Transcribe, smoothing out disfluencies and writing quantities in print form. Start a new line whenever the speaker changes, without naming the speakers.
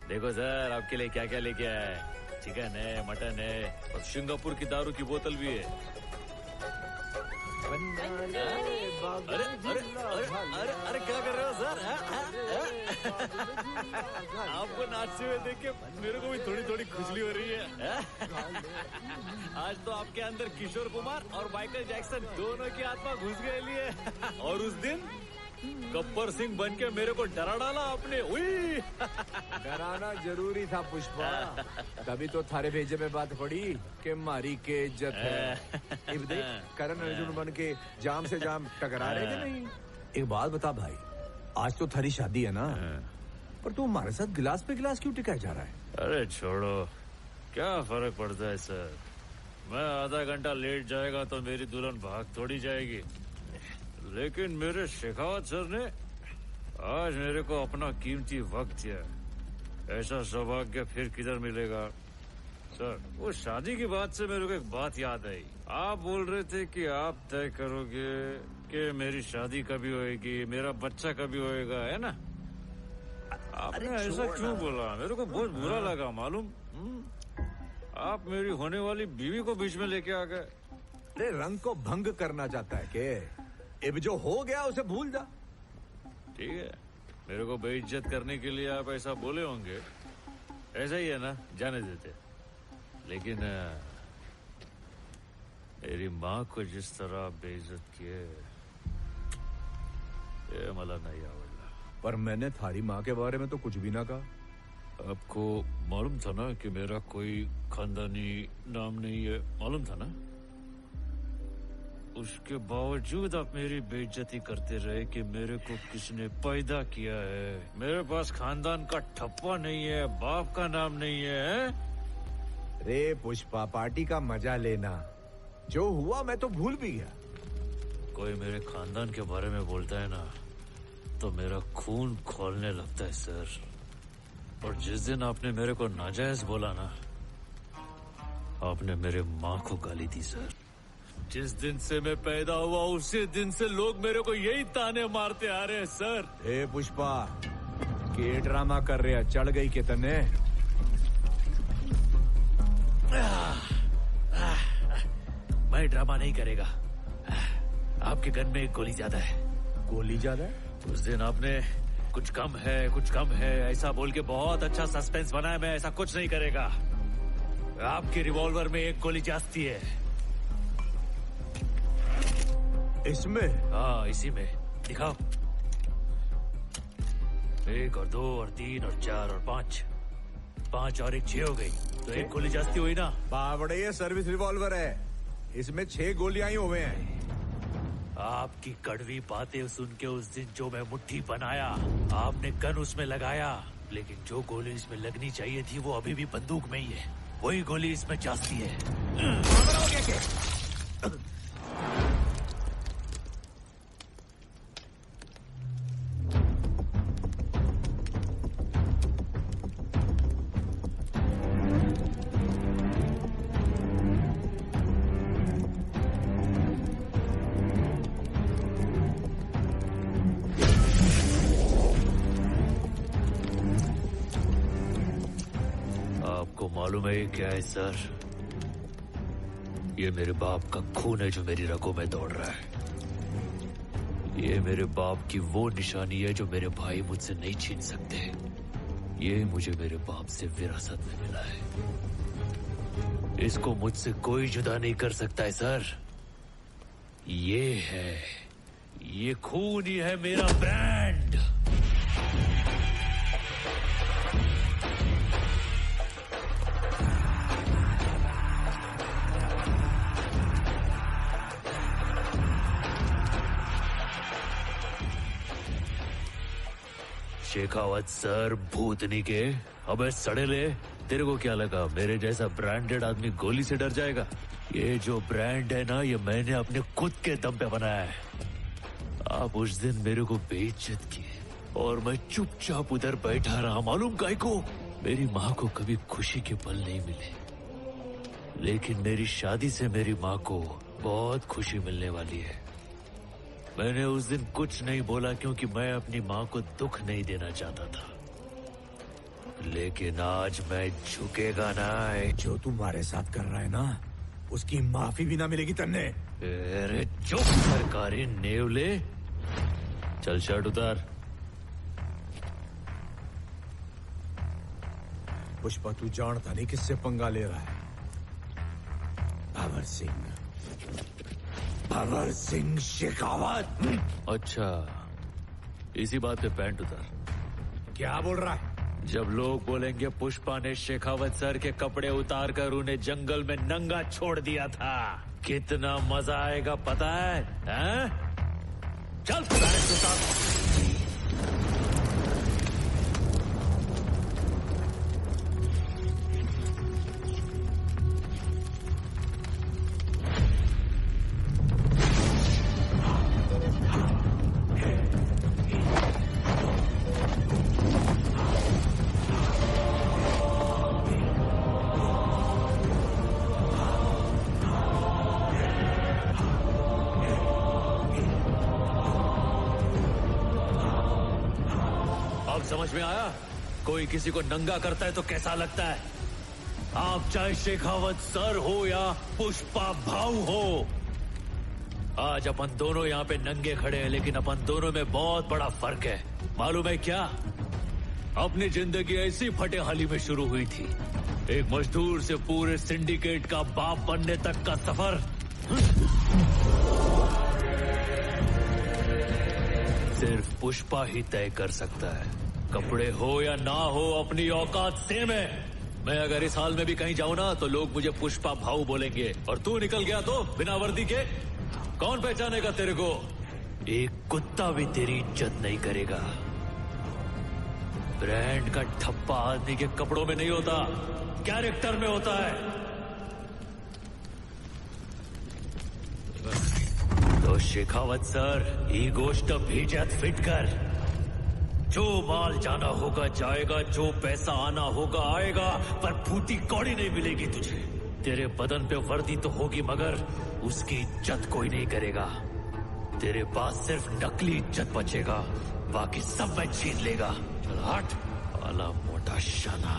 देखो सर, आपके लिए क्या क्या लेके आया है। चिकन है, मटन है और सिंगापुर की दारू की बोतल भी है।
अरे
अरे अरे अरे अरे अरे क्या कर रहे हो सर? आपको नाचते हुए देख के मेरे को भी थोड़ी थोड़ी खुजली हो रही है। आज तो आपके अंदर किशोर कुमार और माइकल जैक्सन दोनों की आत्मा घुस गई है। और उस दिन गब्बर सिंह बन के मेरे को डरा डाला आपने। उई
डराना जरूरी था पुष्पा, तभी तो थारे भेजे में बात पड़ी कि मारी के इज्जत है। इब देख करण अर्जुन बन के जाम से जाम टकरा रहे थे नहीं। एक बात बता भाई, आज तो थारी शादी है ना, पर तू हमारे साथ गिलास पे गिलास क्यों टिकाया जा रहा है?
अरे छोड़ो, क्या फर्क पड़ता है सर। मैं आधा घंटा लेट जाएगा तो मेरी दुल्हन भाग थोड़ी जाएगी, लेकिन मेरे शेखावत सर ने आज मेरे को अपना कीमती वक्त दिया। ऐसा सौभाग्य फिर किधर मिलेगा सर। वो शादी की बात से मेरे को एक बात याद आई। आप बोल रहे थे कि आप तय करोगे कि मेरी शादी कभी होएगी, मेरा बच्चा कभी होएगा, है ना? आपने ऐसा क्यों बोला? मेरे को बहुत बुरा लगा मालूम। आप मेरी होने वाली बीवी को बीच में लेके आ गए।
अरे रंग को भंग करना चाहता है के? अब जो हो गया उसे भूल जा।
ठीक है, मेरे को बेइज्जत करने के लिए आप ऐसा बोले होंगे, ऐसा ही है ना, जाने देते। लेकिन मेरी माँ को जिस तरह बेइज्जत किए, ये मला नहीं आवड़ला।
पर मैंने थारी माँ के बारे में तो कुछ भी ना कहा।
आपको मालूम था ना कि मेरा कोई खानदानी नाम नहीं है, मालूम था ना? उसके बावजूद आप मेरी बेइज्जती करते रहे कि मेरे को किसने पैदा किया है। मेरे पास खानदान का ठप्पा नहीं है, बाप का नाम नहीं है।
रे पुष्पा, पार्टी का मजा लेना। जो हुआ मैं तो भूल भी गया।
कोई मेरे खानदान के बारे में बोलता है ना, तो मेरा खून खोलने लगता है सर। और जिस दिन आपने मेरे को नाजायज बोला ना, आपने मेरे माँ को गाली दी सर। जिस दिन से मैं पैदा हुआ उसी दिन से लोग मेरे को यही ताने मारते आ रहे हैं सर।
हे पुष्पा, के ड्रामा कर रहे हैं? चढ़ गई के तने?
मैं ड्रामा नहीं करेगा। आपके गन में एक गोली ज्यादा है।
गोली ज्यादा है?
उस दिन आपने कुछ कम है ऐसा बोल के बहुत अच्छा सस्पेंस बनाया। मैं ऐसा कुछ नहीं करेगा। आपके रिवॉल्वर में एक गोली जाती है।
इसमें?
हाँ, इसी में। दिखाओ। 1 और 2 और 3 और 4 और 5 5 और 1 6 हो गई, तो एक गोली जाती हुई ना।
बावड़े, ये सर्विस रिवॉल्वर है, इसमें 6 गोलियां ही हुए हैं।
आपकी कड़वी बातें सुन के उस दिन जो मैं मुट्ठी बनाया, आपने गन उसमें लगाया, लेकिन जो गोली इसमें लगनी चाहिए थी वो अभी भी बंदूक में ही है। वही गोली इसमें जाती है। मालूम है क्या है सर? ये मेरे बाप का खून है जो मेरी रगों में दौड़ रहा है। ये मेरे बाप की वो निशानी है जो मेरे भाई मुझसे नहीं छीन सकते। ये मुझे मेरे बाप से विरासत में मिला है। इसको मुझसे कोई जुदा नहीं कर सकता है सर। ये खून ही है मेरा ब्रांड। शेखावत सर, भूतनी के, अबे सड़ेले, तेरे को क्या लगा मेरे जैसा ब्रांडेड आदमी गोली से डर जाएगा? ये जो ब्रांड है ना, ये मैंने अपने खुद के दम पे बनाया है। आप उस दिन मेरे को बेइज्जत किए और मैं चुपचाप उधर बैठा रहा। मालूम काहे को? मेरी माँ को कभी खुशी के पल नहीं मिले, लेकिन मेरी शादी से मेरी माँ को बहुत खुशी मिलने वाली है। मैंने उस दिन कुछ नहीं बोला क्योंकि मैं अपनी माँ को दुख नहीं देना चाहता था, लेकिन आज मैं झुकेगा ना।
जो तुम्हारे साथ कर रहा है ना, उसकी माफी भी ना मिलेगी तन्ने।
अरे चुप सरकारी नेवले। चल शर्ट उतार।
पुष्पा तू जानता नहीं किससे पंगा ले रहा है। भंवर सिंह शेखावत।
अच्छा, इसी बात पे पैंट उतार।
क्या बोल रहा है?
जब लोग बोलेंगे पुष्पा ने शेखावत सर के कपड़े उतार कर उन्हें जंगल में नंगा छोड़ दिया था, कितना मजा आएगा पता है? हैं? चल पैंट उतार। समझ में आया? कोई किसी को नंगा करता है तो कैसा लगता है? आप चाहे शेखावत सर हो या पुष्पा भाऊ हो, आज अपन दोनों यहाँ पे नंगे खड़े हैं, लेकिन अपन दोनों में बहुत बड़ा फर्क है। मालूम है क्या? अपनी जिंदगी ऐसी फटेहाली में शुरू हुई थी, एक मजदूर से पूरे सिंडिकेट का बाप बनने तक का सफर सिर्फ पुष्पा ही तय कर सकता है। कपड़े हो या ना हो, अपनी औकात सेम है। मैं अगर इस हाल में भी कहीं जाऊं ना तो लोग मुझे पुष्पा भाऊ बोलेंगे, और तू निकल गया तो बिना वर्दी के कौन पहचानेगा तेरे को? एक कुत्ता भी तेरी इज्जत नहीं करेगा। ब्रांड का ठप्पा आदमी के कपड़ों में नहीं होता, कैरेक्टर में होता है। तो शेखावत सर, ही गोष्ट भेजत फिट कर। जो माल जाना होगा जाएगा, जो पैसा आना होगा आएगा, पर फूटी कौड़ी नहीं मिलेगी तुझे। तेरे बदन पे वर्दी तो होगी, मगर उसकी इज्जत कोई नहीं करेगा। तेरे पास सिर्फ नकली इज्जत बचेगा, बाकी सब मैं छीन लेगा। चल हट, वाला मोटा शाना।